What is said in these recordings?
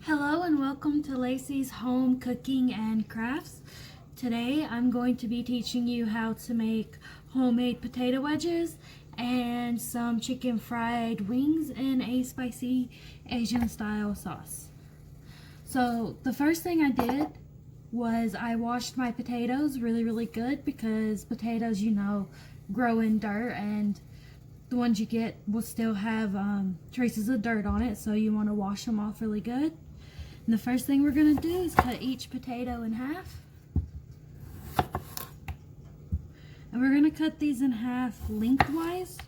Hello and welcome to Lacey's Home Cooking and Crafts. Today I'm going to be teaching you how to make homemade potato wedges and some chicken fried wings in a spicy Asian style sauce. So the first thing I did was I washed my potatoes really good because potatoes, you know, grow in dirt and the ones you get will still have traces of dirt on it, so you want to wash them off really good. And the first thing we're going to do is cut each potato in half. And we're going to cut these in half lengthwise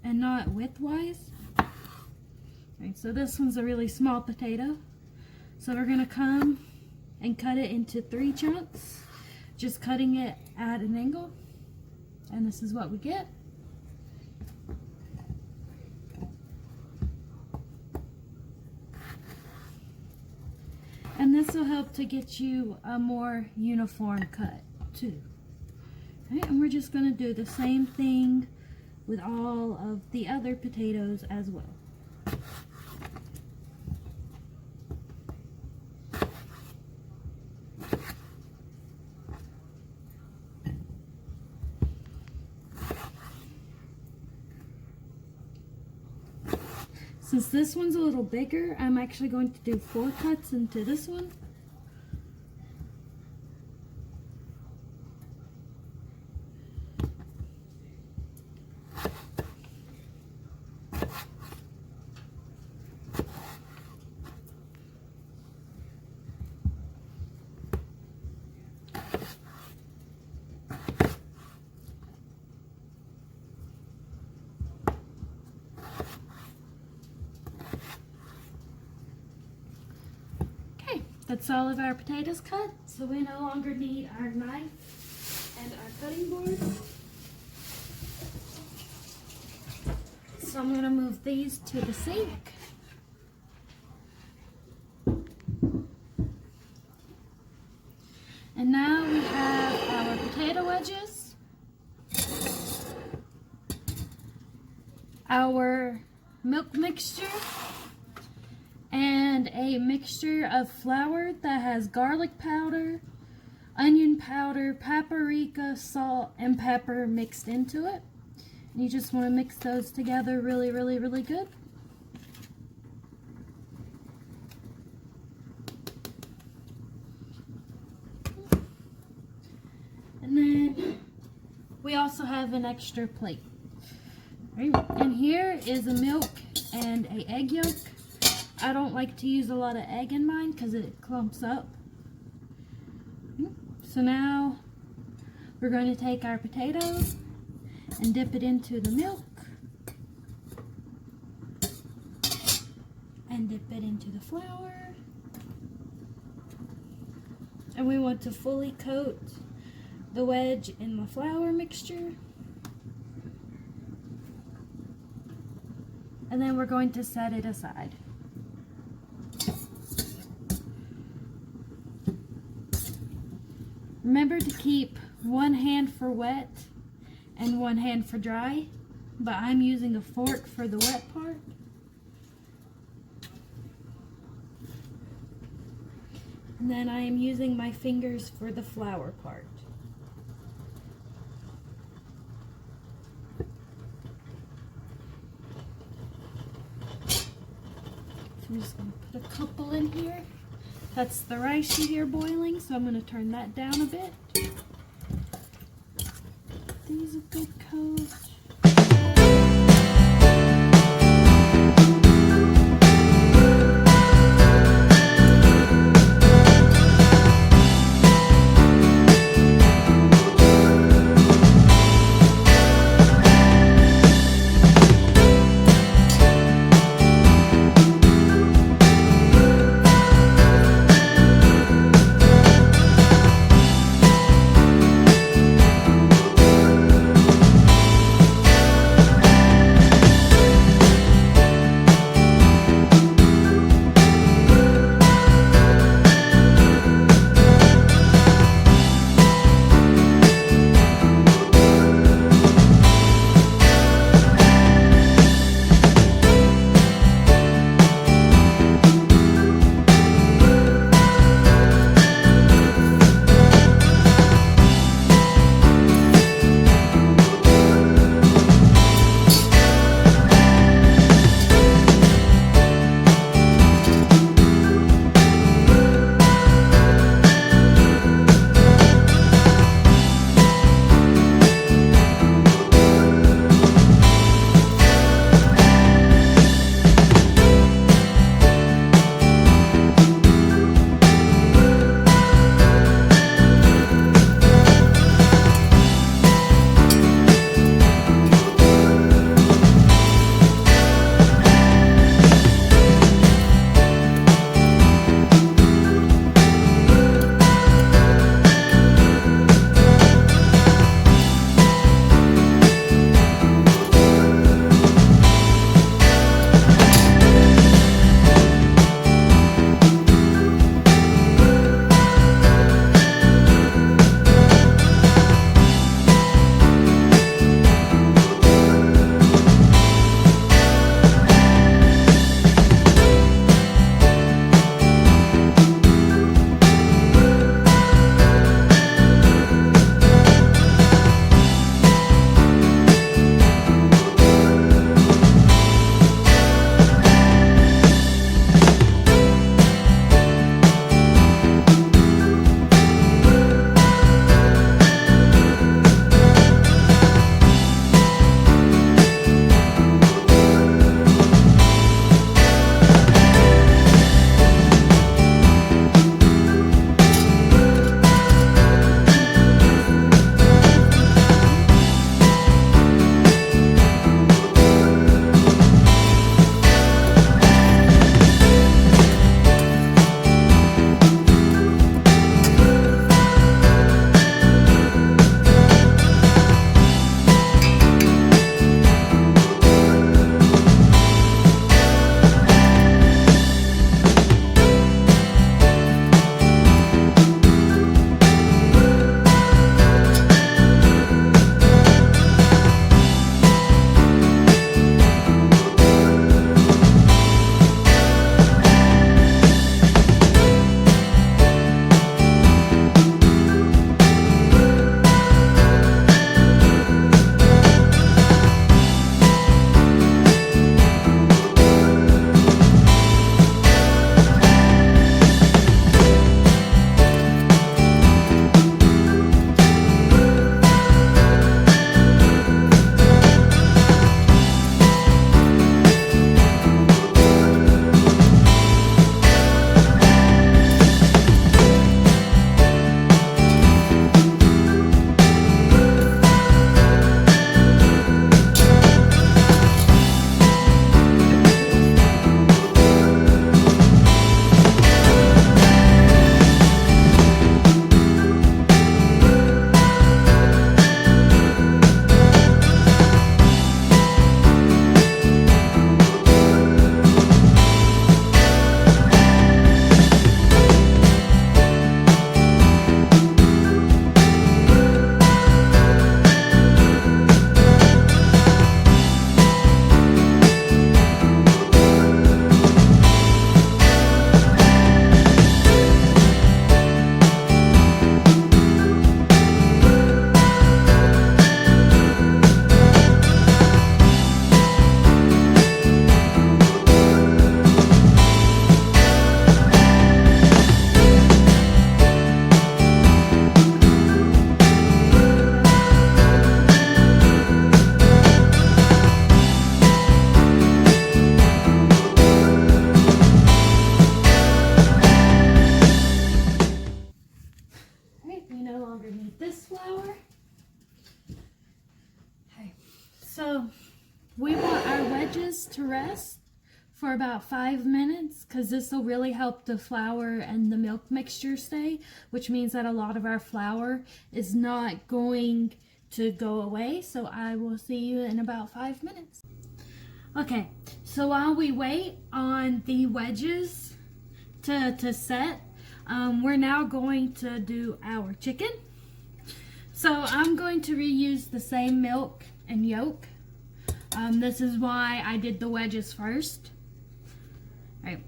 and not widthwise. Alright, so this one's a really small potato. So we're going to come and cut it into 3 chunks, just cutting it at an angle. And this is what we get. And this will help to get you a more uniform cut too. Right, and we're just going to do the same thing with all of the other potatoes as well. Since this one's a little bigger, I'm actually going to do 4 cuts into this one. That's all of our potatoes cut, so we no longer need our knife and our cutting board. So I'm going to move these to the sink. And now we have our potato wedges, our milk mixture, and a mixture of flour that has garlic powder, onion powder, paprika, salt, and pepper mixed into it. And you just want to mix those together really good. And then we also have an extra plate. Right? And here is a milk and an egg yolk. I don't like to use a lot of egg in mine because it clumps up. So now we're going to take our potatoes and dip it into the milk and dip it into the flour. And we want to fully coat the wedge in the flour mixture. And then we're going to set it aside. Remember to keep one hand for wet and one hand for dry, but I'm using a fork for the wet part. And then I am using my fingers for the flour part. So I'm just going to put a couple in here. That's the rice you hear boiling, so I'm going to turn that down a bit. These a good coat. wedges to rest for about 5 minutes, because this will really help the flour and the milk mixture stay, which means that a lot of our flour is not going to go away. So I will see you in about 5 minutes. Okay, so while we wait on the wedges to set, we're now going to do our chicken. So I'm going to reuse the same milk and yolk. This is why I did the wedges first. All right.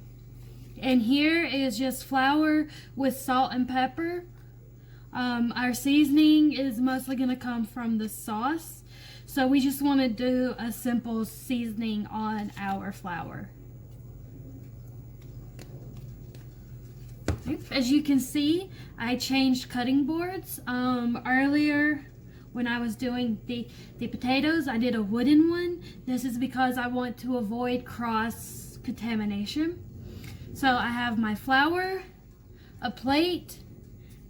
And here is just flour with salt and pepper. Our seasoning is mostly going to come from the sauce. So we just want to do a simple seasoning on our flour. As you can see, I changed cutting boards. Earlier when I was doing the potatoes, I did a wooden one. This is because I want to avoid cross contamination. So I have my flour, a plate,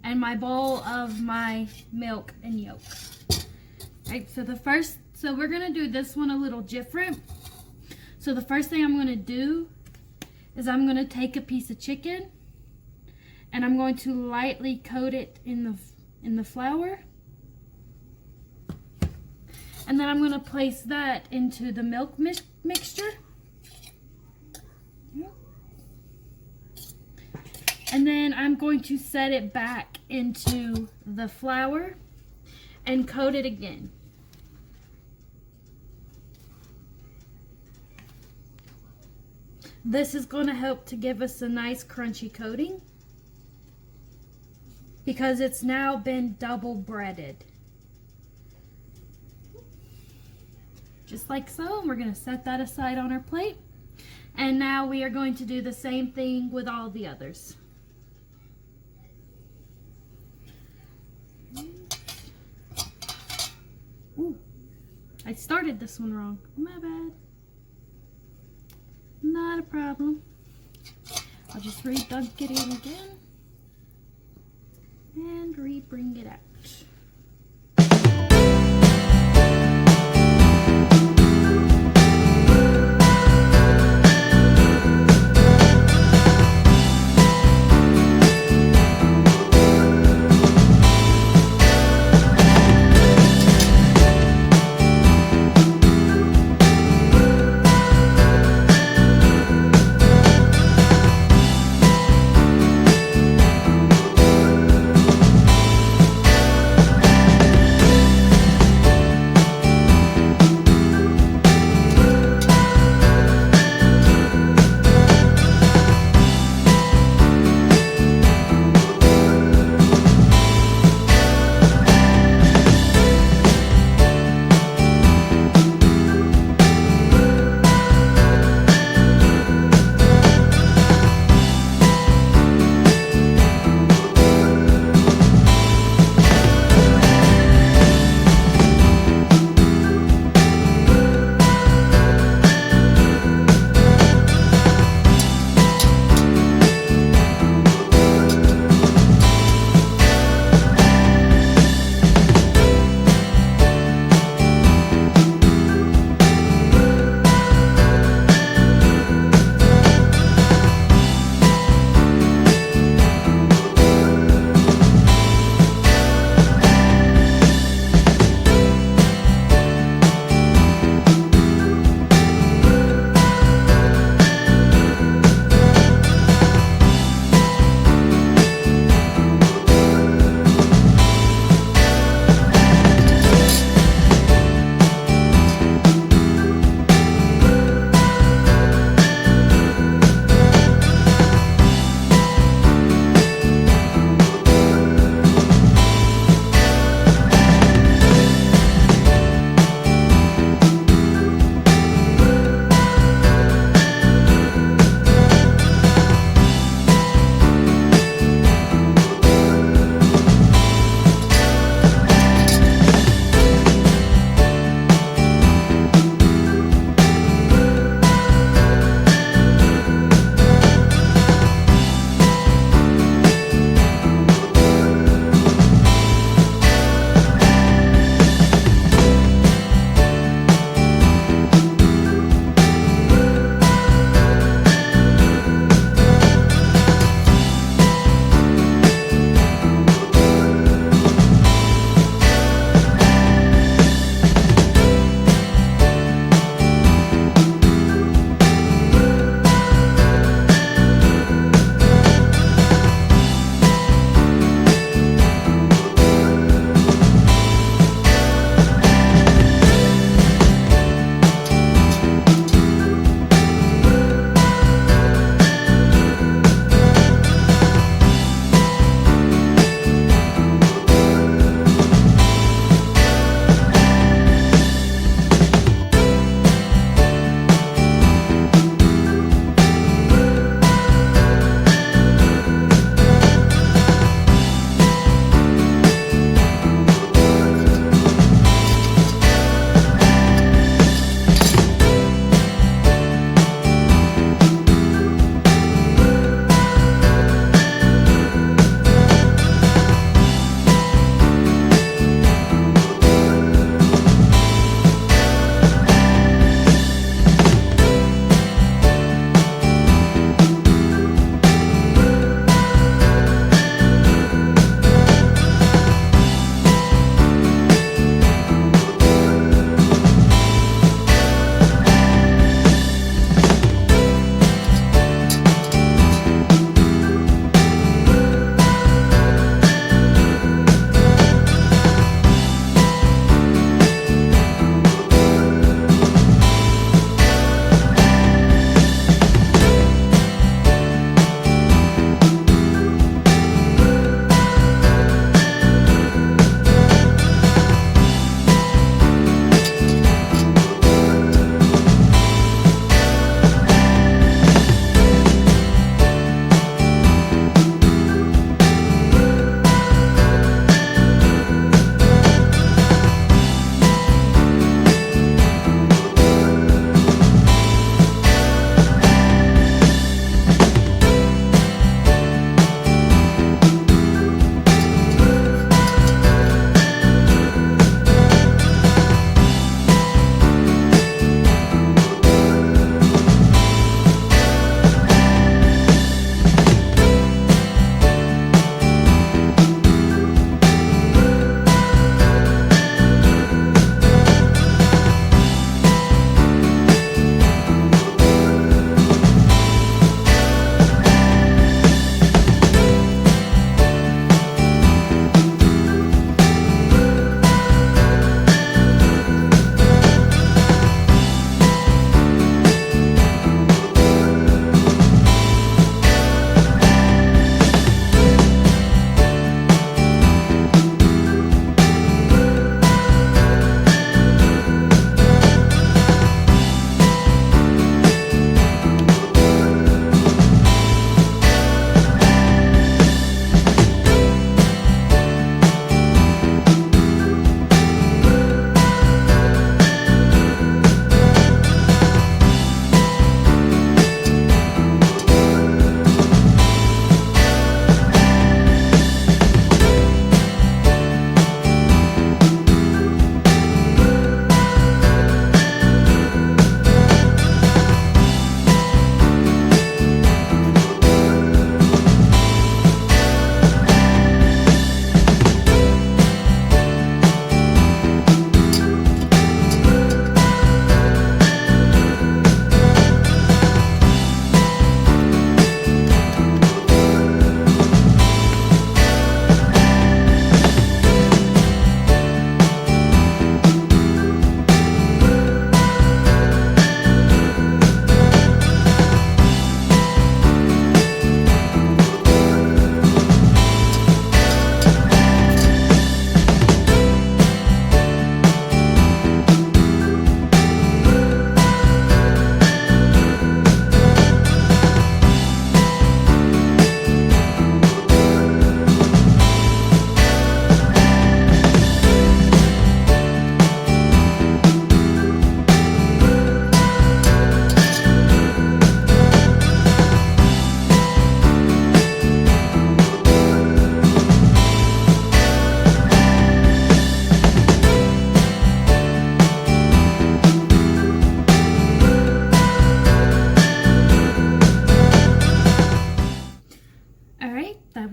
and my bowl of my milk and yolk. Right, so we're gonna do this one a little different. So the first thing I'm gonna do is I'm gonna take a piece of chicken and I'm going to lightly coat it in the flour. And then I'm gonna place that into the milk mixture. And then I'm going to set it back into the flour and coat it again. This is going to help to give us a nice crunchy coating because it's now been double breaded. Just like so. We're going to set that aside on our plate. And now we are going to do the same thing with all the others. Ooh, I started this one wrong. My bad. Not a problem. I'll just re-dunk it in again and re-bring it out.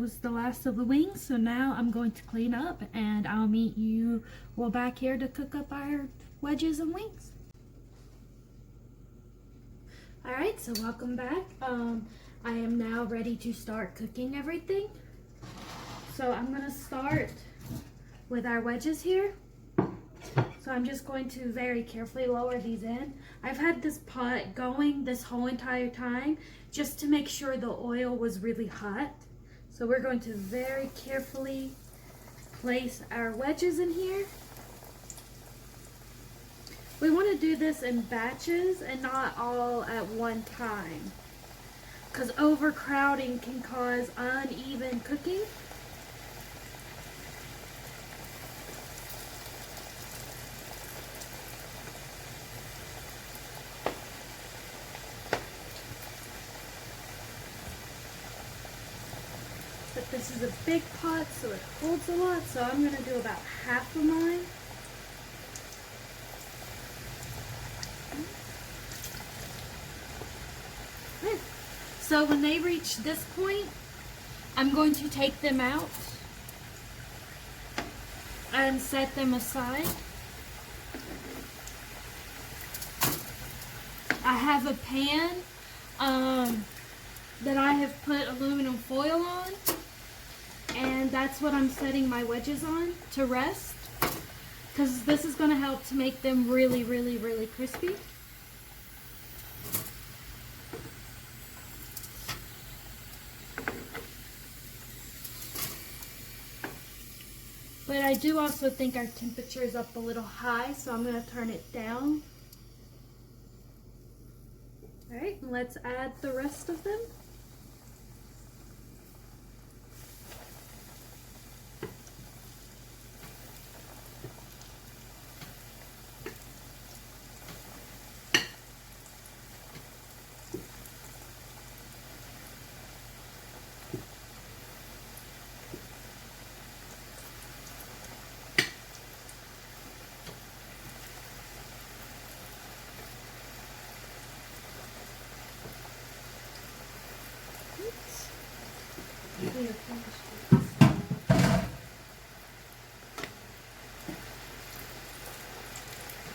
was the last of the wings, so now I'm going to clean up and I'll meet you well back here to cook up our wedges and wings. Alright, so welcome back. I am now ready to start cooking everything. So I'm going to start with our wedges here. So I'm just going to very carefully lower these in. I've had this pot going this whole entire time just to make sure the oil was really hot. So we're going to very carefully place our wedges in here. We want to do this in batches and not all at one time, because overcrowding can cause uneven cooking. But this is a big pot, so it holds a lot, so I'm going to do about half of mine. Okay. So when they reach this point, I'm going to take them out and set them aside. I have a pan that I have put aluminum foil on, and that's what I'm setting my wedges on to rest, because this is going to help to make them really, really, really crispy. But I do also think our temperature is up a little high, so I'm going to turn it down. Alright, let's add the rest of them.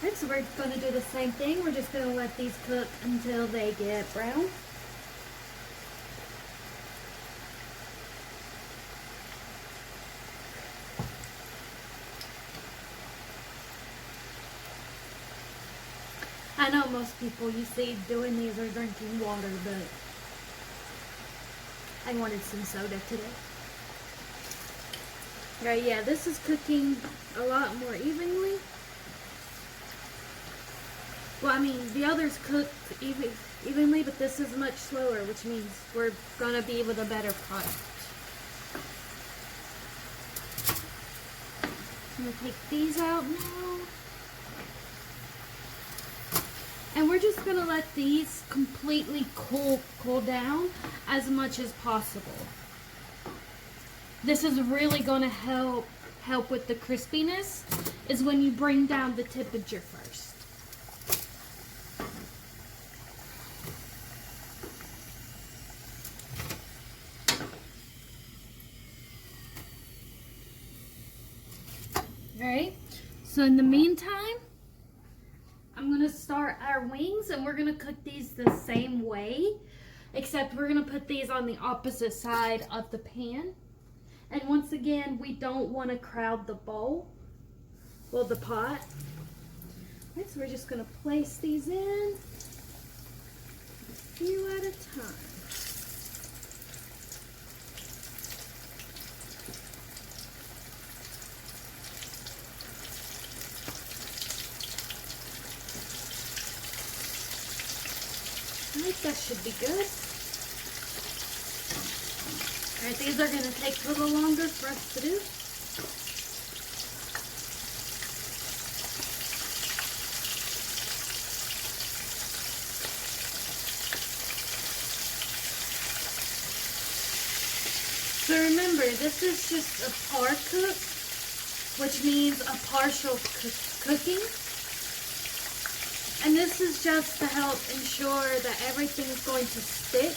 Alright, so we're going to do the same thing. We're just going to let these cook until they get brown. I know most people you see doing these are drinking water, but I wanted some soda today. Right, yeah, this is cooking a lot more evenly. Well, I mean, the others cook evenly, but this is much slower, which means we're going to be with a better product. I'm going to take these out now. And we're just going to let these completely cool down as much as possible. This is really going to help with the crispiness, is when you bring down the temperature first. Alright, so in the meantime, I'm going to start our wings, and we're going to cook these the same way, except we're going to put these on the opposite side of the pan. And once again, we don't want to crowd the bowl, well, the pot. Right, so we're just going to place these in a few at a time. Alright, that should be good. Alright, these are going to take a little longer for us to do. So remember, this is just a par cook, which means a partial cooking. And this is just to help ensure that everything's going to stick.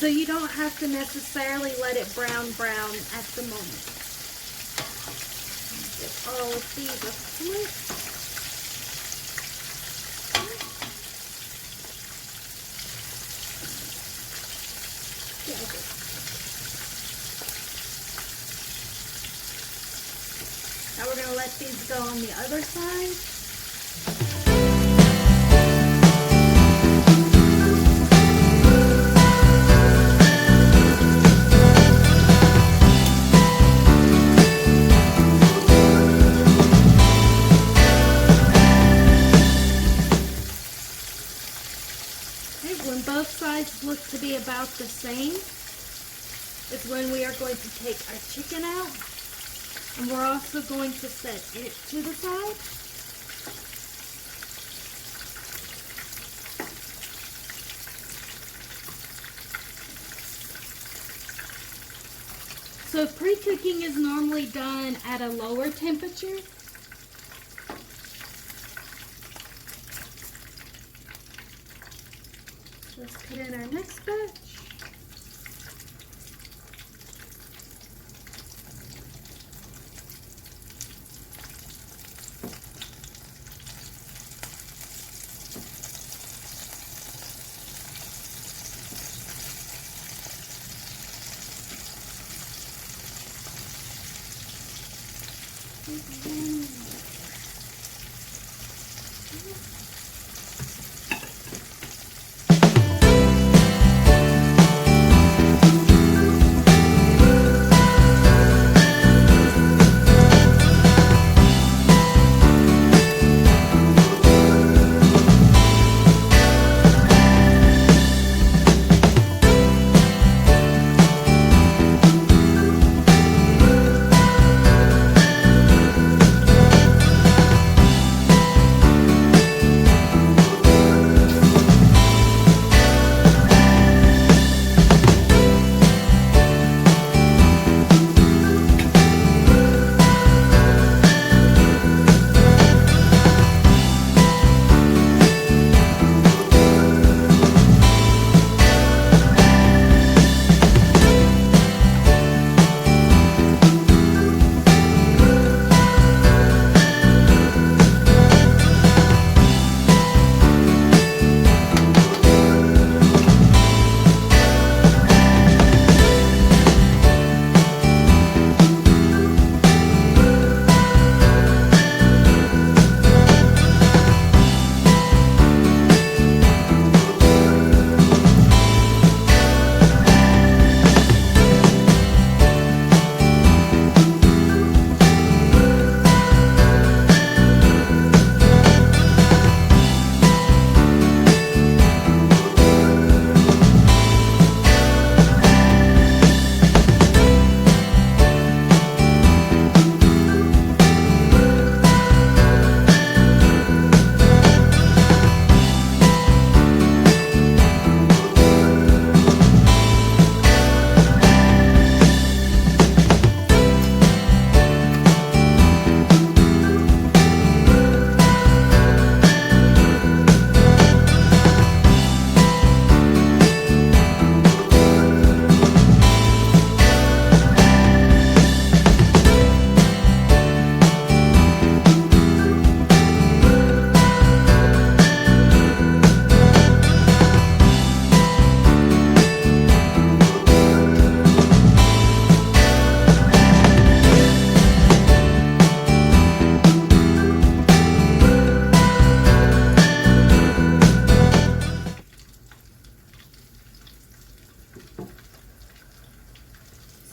So you don't have to necessarily let it brown at the moment. Get all of these a flip. Now we're going to let these go on the other side. When both sides look to be about the same is when we are going to take our chicken out, and we're also going to set it to the side. So pre-cooking is normally done at a lower temperature. Let's put in our next batch.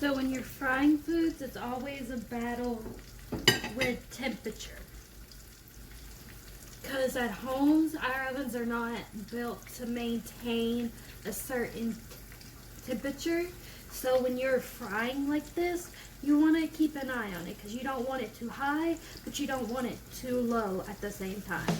So when you're frying foods, it's always a battle with temperature. Because at homes, our ovens are not built to maintain a certain temperature. So when you're frying like this, you want to keep an eye on it because you don't want it too high, but you don't want it too low at the same time.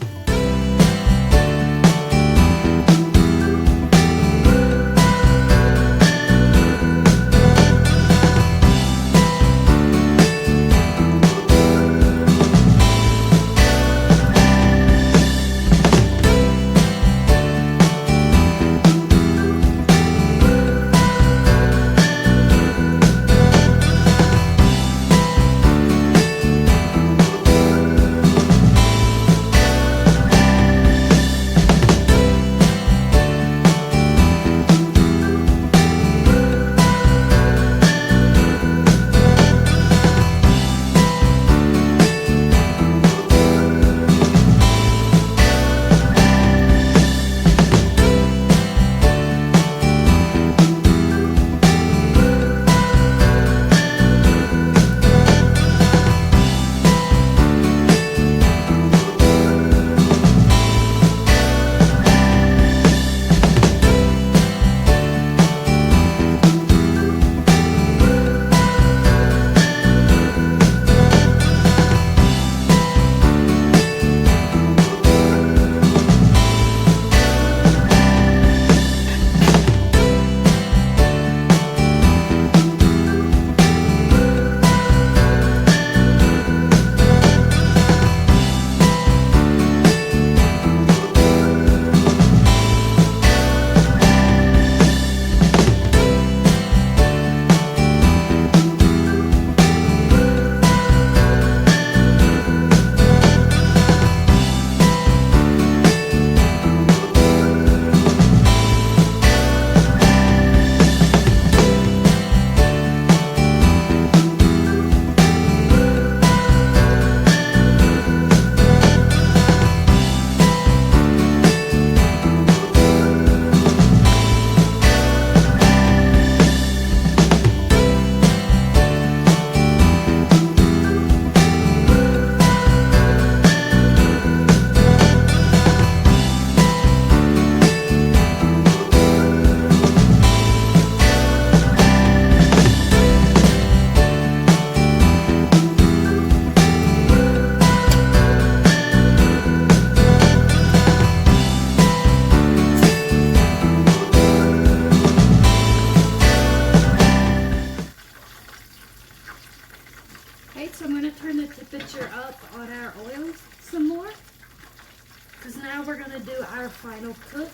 final cook.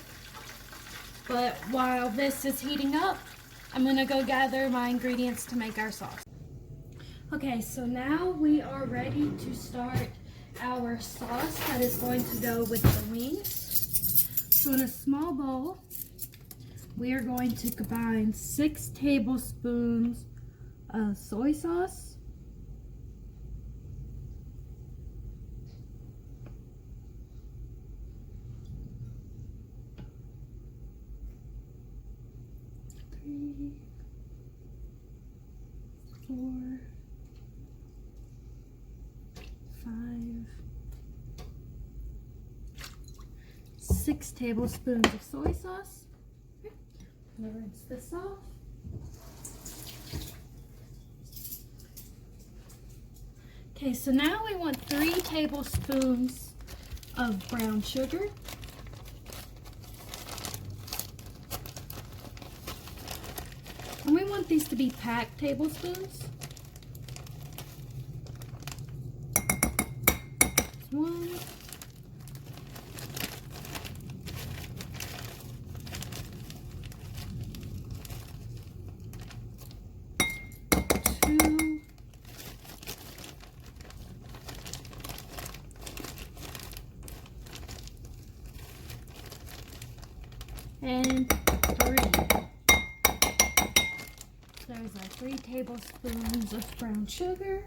But while this is heating up, I'm gonna go gather my ingredients to make our sauce. Okay, so now we are ready to start our sauce that is going to go with the wings. So in a small bowl, we are going to combine 6 tablespoons of soy sauce, 3, 4, 5, 6 tablespoons of soy sauce. I'm gonna rinse this off. Okay, so now we want 3 tablespoons of brown sugar. And we want these to be packed tablespoons. 1. 2. And 3. There's our 3 tablespoons of brown sugar.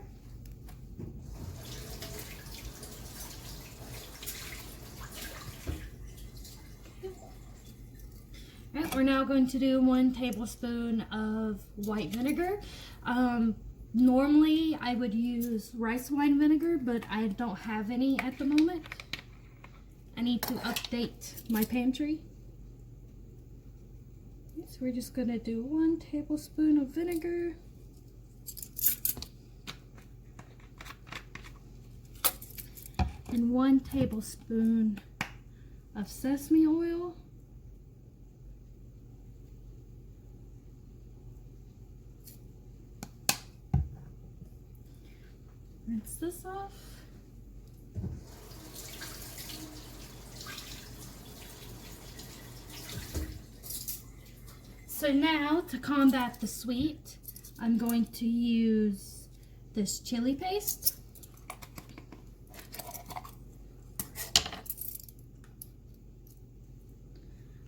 Alright, we're now going to do 1 tablespoon of white vinegar. Normally I would use rice wine vinegar, but I don't have any at the moment. I need to update my pantry. So we're just going to do 1 tablespoon of vinegar. And 1 tablespoon of sesame oil. Rinse this off. So now, to combat the sweet, I'm going to use this chili paste.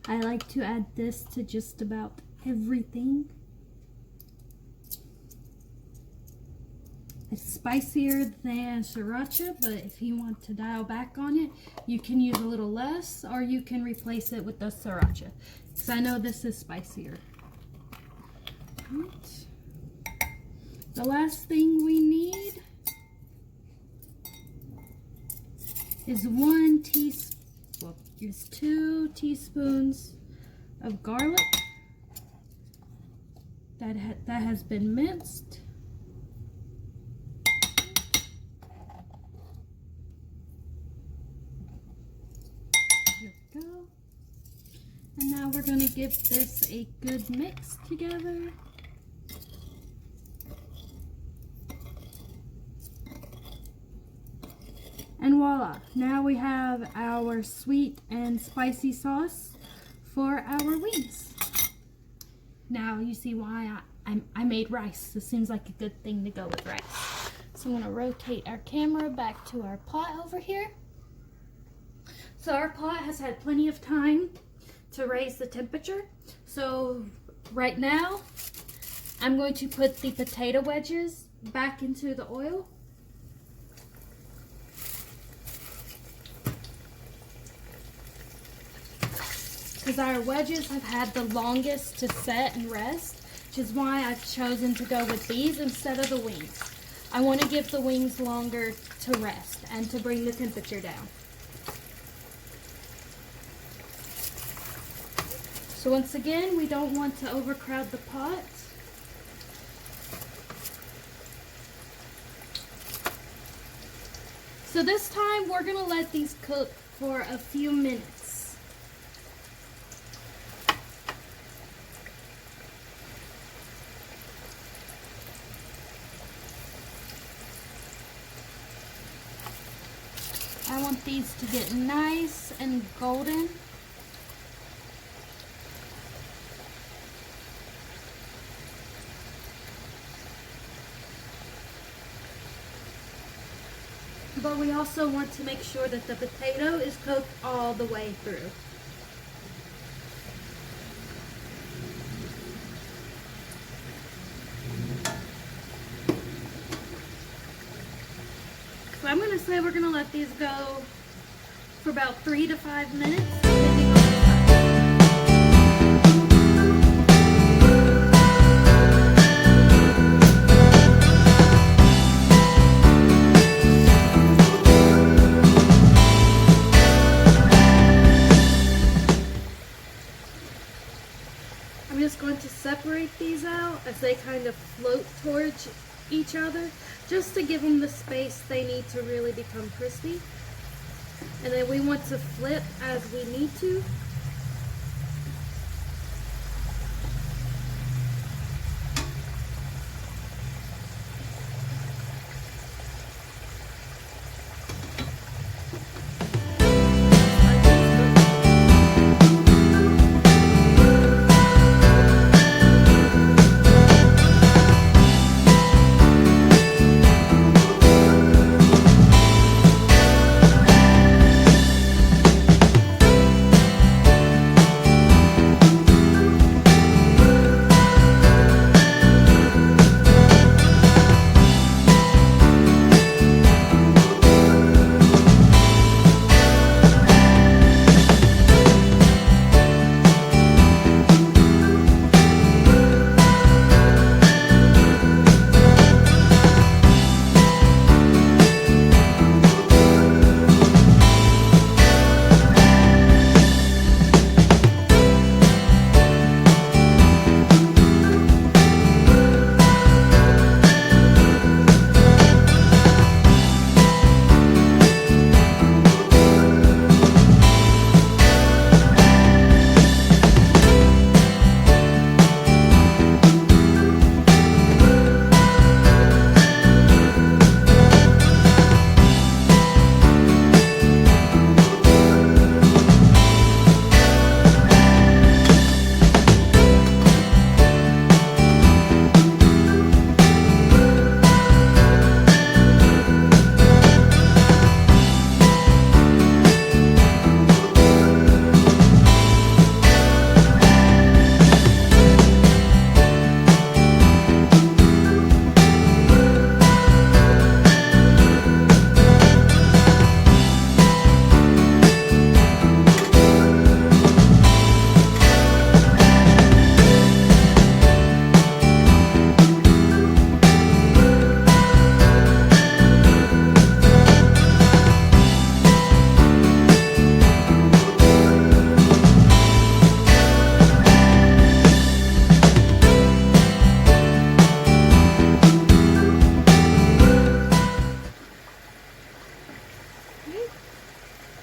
I like to add this to just about everything. It's spicier than sriracha, but if you want to dial back on it, you can use a little less, or you can replace it with the sriracha, because I know this is spicier. Right. The last thing we need is 2 teaspoons of garlic that has been minced. Go. And now we're going to give this a good mix together. And voila, now we have our sweet and spicy sauce for our wings. Now you see why I made rice. This seems like a good thing to go with rice. So I'm going to rotate our camera back to our pot over here. So our pot has had plenty of time to raise the temperature. So right now, I'm going to put the potato wedges back into the oil. Because our wedges have had the longest to set and rest, which is why I've chosen to go with these instead of the wings. I want to give the wings longer to rest and to bring the temperature down. So once again, we don't want to overcrowd the pot. So this time we're going to let these cook for a few minutes. I want these to get nice and golden. but we also want to make sure that the potato is cooked all the way through. So I'm going to say we're going to let these go for about 3 to 5 minutes, depending on the size. I'm just going to separate these out as they kind of float towards each other, just to give them the space they need to really become crispy. And then we want to flip as we need to.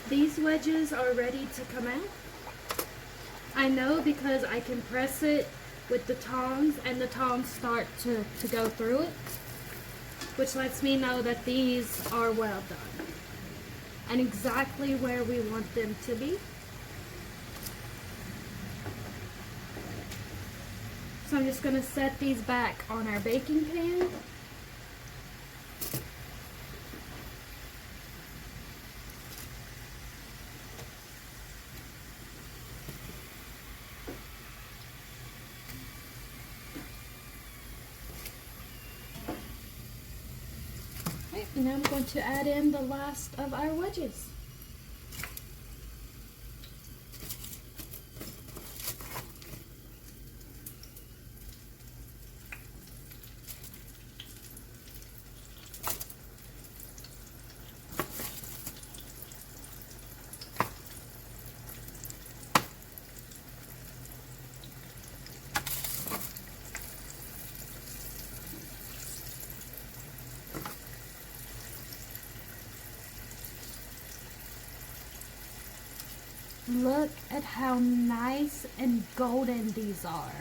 These wedges are ready to come out. I know because I can press it with the tongs and the tongs start to go through it, which lets me know that these are well done and exactly where we want them to be. So I'm just going to set these back on our baking pan. And now I'm going to add in the last of our wedges. Look at how nice and golden these are.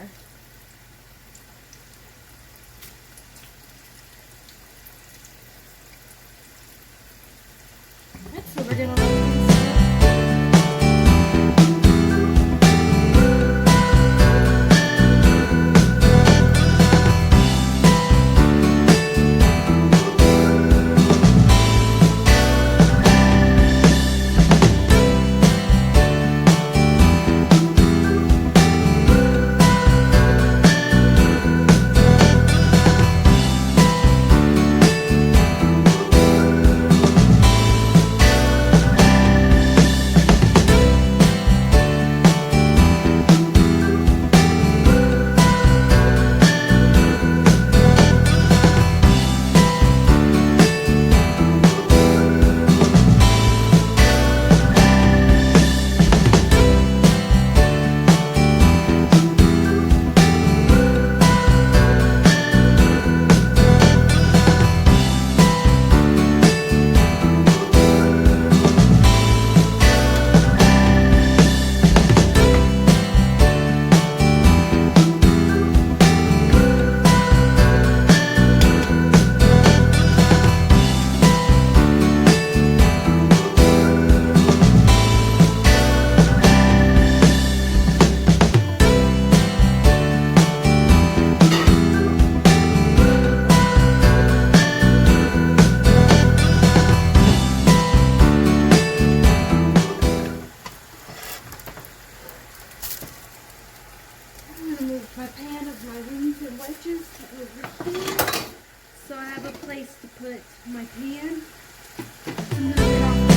Alright, so we're gonna let these my pan of my wings and wedges over here. So I have a place to put my pan. To move it off.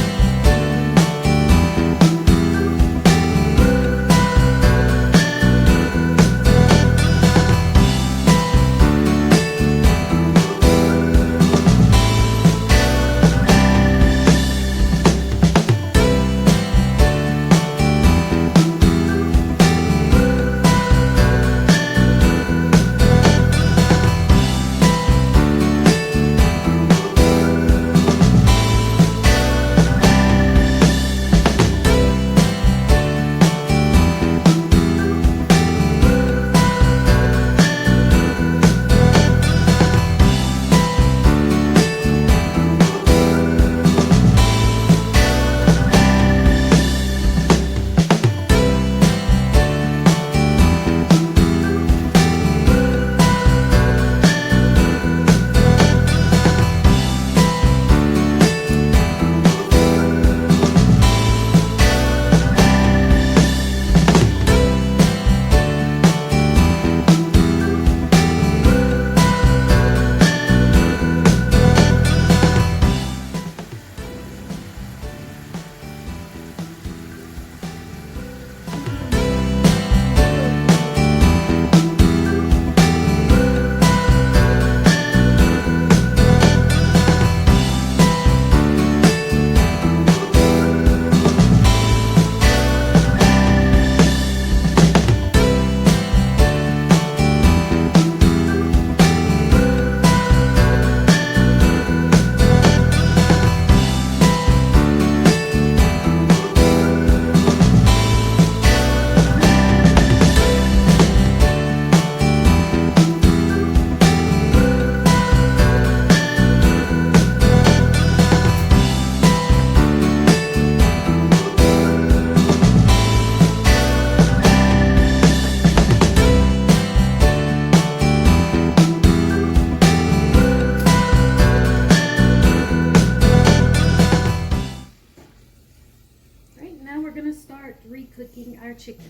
Re-cooking our chicken.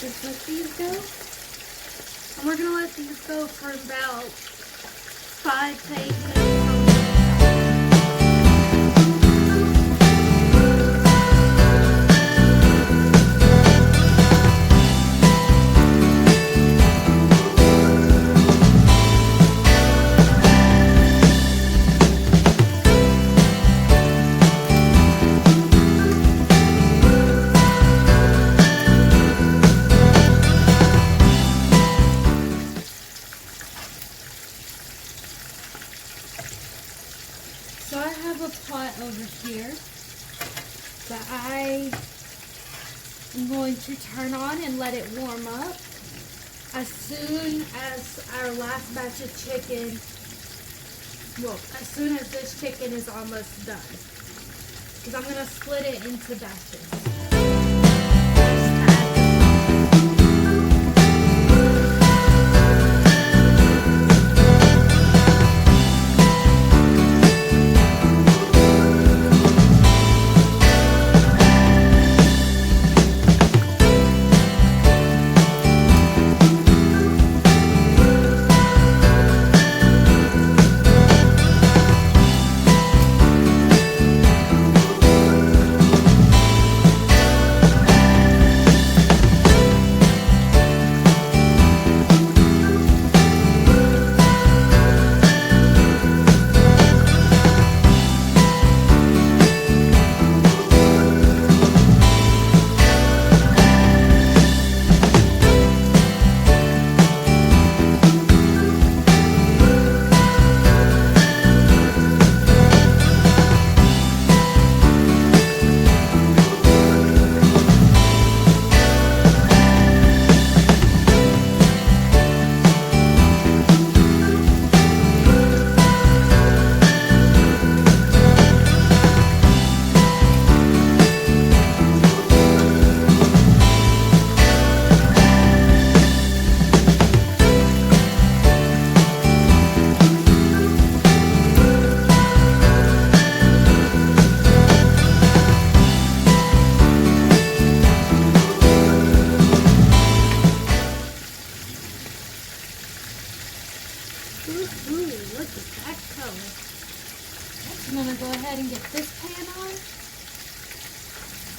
Just let these go. And we're going to let these go for about 5 to 8 minutes. So I have a pot over here that I am going to turn on and let it warm up as soon as our last batch of chicken, well, as soon as this chicken is almost done. Because I'm going to split it into batches.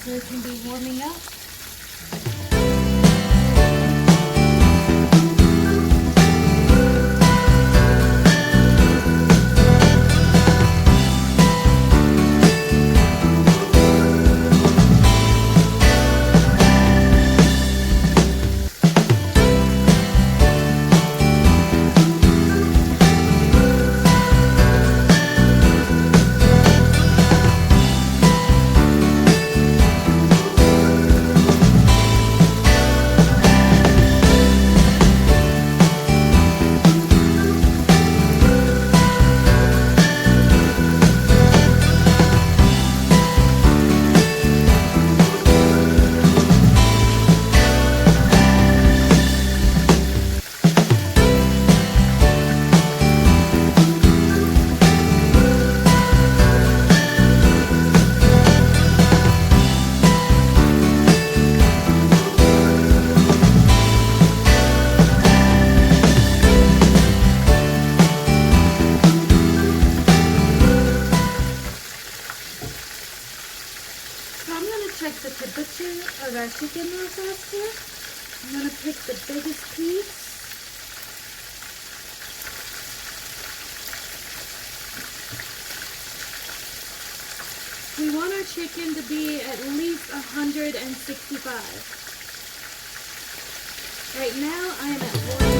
so it can be warming up. Check the temperature of our chicken real fast here. I'm going to pick the biggest piece. We want our chicken to be at least 165. Right now I am at 1.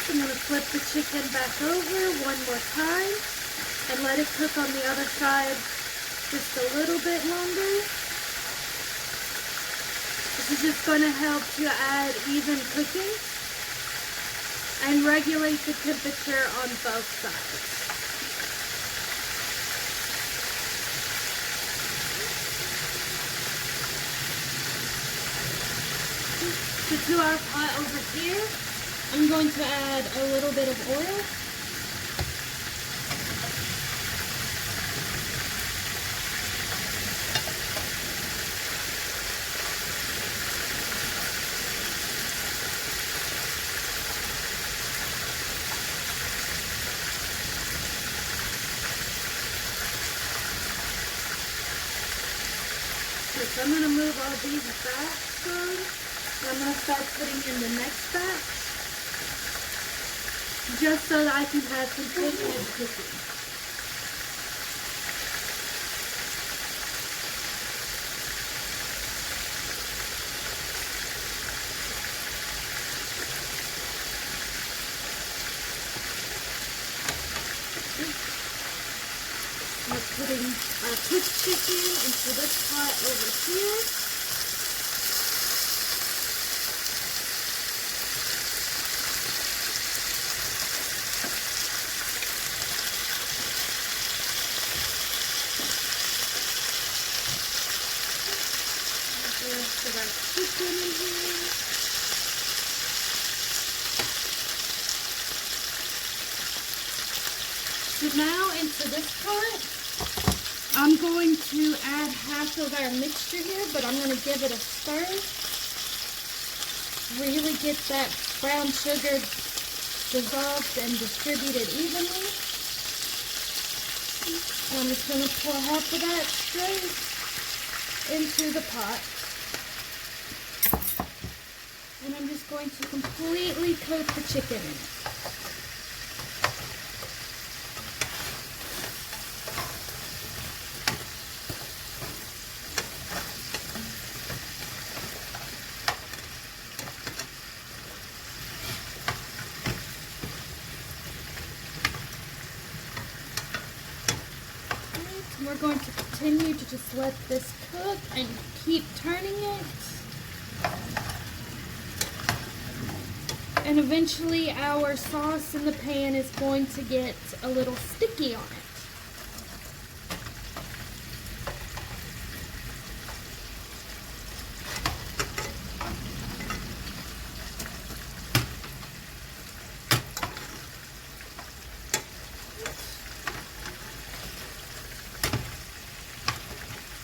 I'm going to flip the chicken back over one more time and let it cook on the other side just a little bit longer. This is just going to help to add even cooking and regulate the temperature on both sides. So to our pot over here, I'm going to add a little bit of oil. So I'm going to move all these back some. I'm going to start putting in the next batch, just so that I can have continuous cooking. We're putting our cooked chicken into this pot over here. chicken in here. So now into this part, I'm going to add half of our mixture here, but I'm going to give it a stir. Really get that brown sugar dissolved and distributed evenly. And I'm just going to pour half of that straight into the pot. And I'm just going to completely coat the chicken in it. We're going to continue to just let this cook and keep turning it. And eventually our sauce in the pan is going to get a little sticky on it.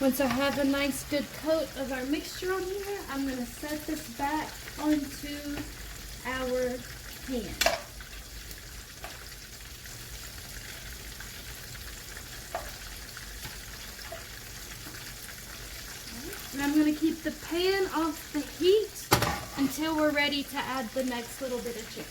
Once I have a nice good coat of our mixture on here, I'm going to set this back onto our pan. And I'm going to keep the pan off the heat until we're ready to add the next little bit of chicken.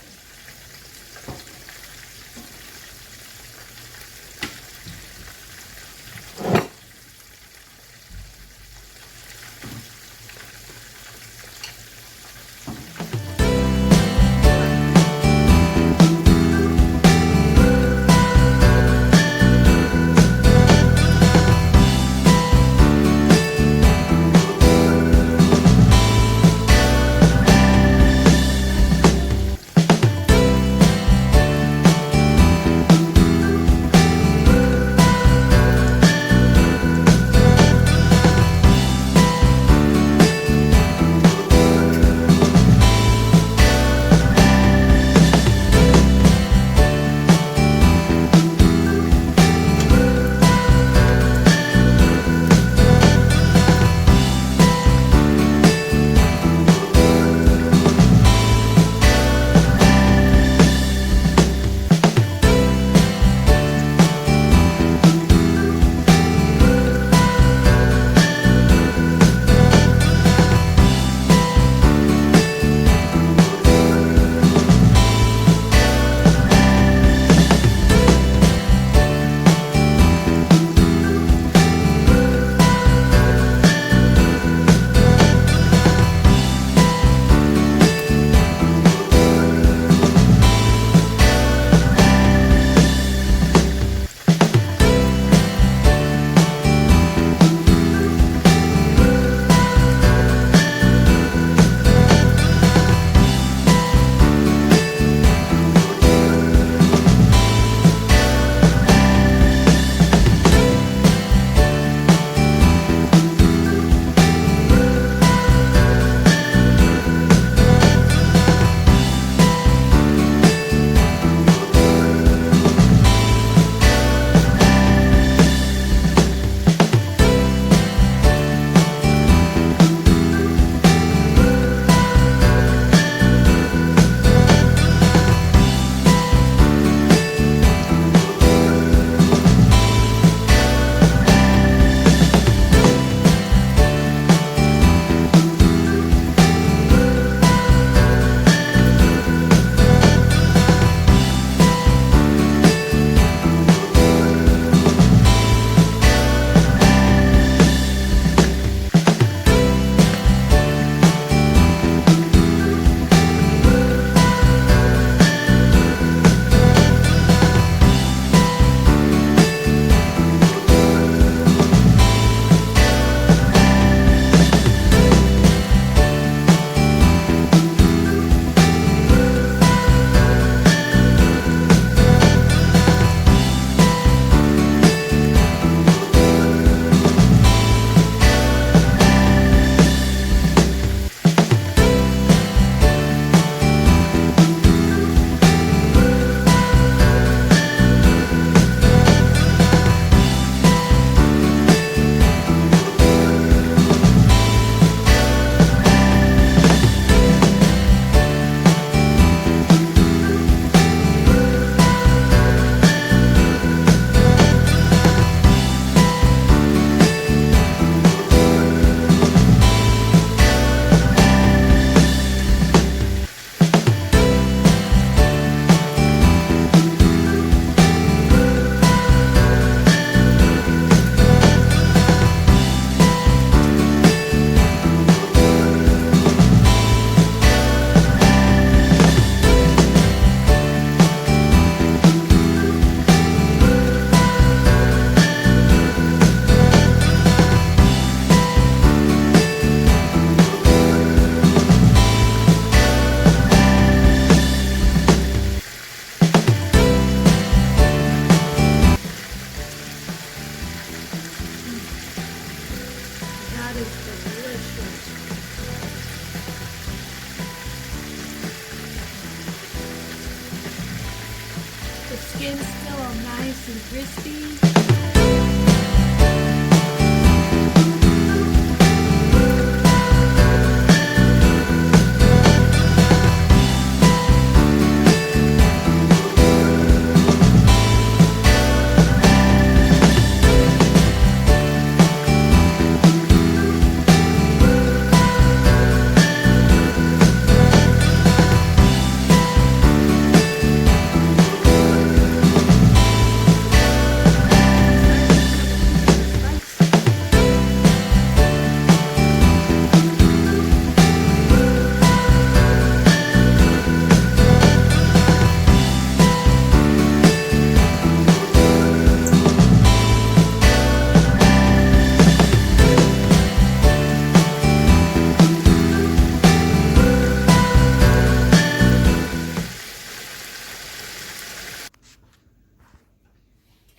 skin's still all nice and crispy.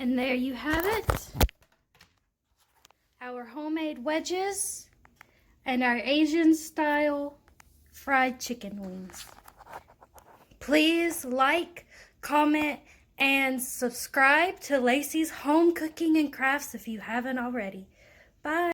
And there you have it, our homemade wedges and our Asian style fried chicken wings. Please like, comment, and subscribe to Lacey's Home Cooking and Crafts if you haven't already. Bye.